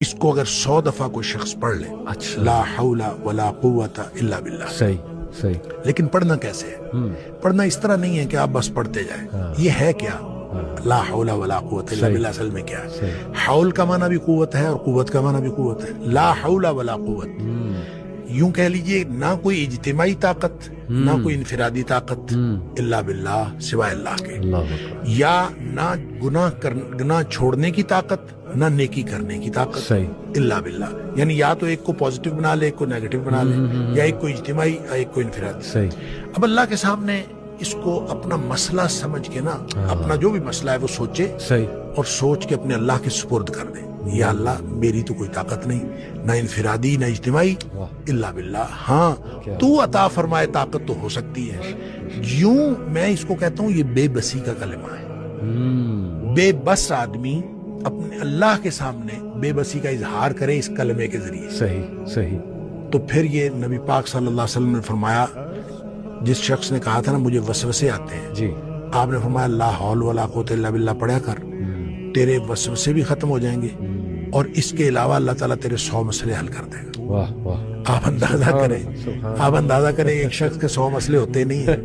इसको अगर 100 दफा कोई शख्स पढ़ ले, अच्छा, ला हौला वला कुव्वता इल्ला बिल्लाह, सही सही, लेकिन पढ़ना कैसे है? पढ़ना इस तरह नहीं है कि आप बस पढ़ते जाएं। ये है क्या? ला हौला वला कुव्वता इल्ला बिल्लाह असल में क्या है? हौल का माना भी कुव्वत है और कुव्वत का माना भी कुव्वत है। ला हौला वला कुव्वत, यूं कह लीजिए ना कोई इज्तिमाई ताकत, ना कोई इनफिरादी ताकत, इल्ला बिल्लाह, सिवाय अल्लाह के। या ना गुनाह छोड़ने की ताकत, ना नेकी करने की ताकत, सही, इल्ला बिल्लाह। यानी या तो एक को पॉजिटिव बना ले, एक को नेगेटिव बना ले, या एक को इज्तिमाई या एक को इनफिरादी। सही। अब अल्लाह के सामने इसको अपना मसला समझ के ना, अपना जो भी मसला है वो सोचे, सही, और सोच के अपने अल्लाह के सुपुर्द कर दे। या अल्लाह, मेरी तो कोई ताकत नहीं, ना इनफिरादी ना इज्तिमाई, इल्ला बिल्लाह। हाँ, तू अता फरमाए ताकत तो हो सकती है। यूं मैं इसको कहता हूं, ये बेबसी का कलमा है। बेबस आदमी अपने अल्लाह के सामने बेबसी का इजहार करे इस कलमे के जरिए। सही सही। तो फिर ये नबी पाक सल्लल्लाहु अलैहि वसल्लम ने फरमाया, जिस शख्स ने कहा था ना मुझे वसवसे आते हैं जी, आपने फरमाया ला हौल वला कुव्वता इल्ला बिल्लाह पढ़ा कर, तेरे वसवसे भी खत्म हो जाएंगे और इसके अलावा अल्लाह ताला तेरे 100 मसले हल कर देगा। वाह वाह, आप अंदाजा करें, एक शख्स के 100 मसले होते नहीं है।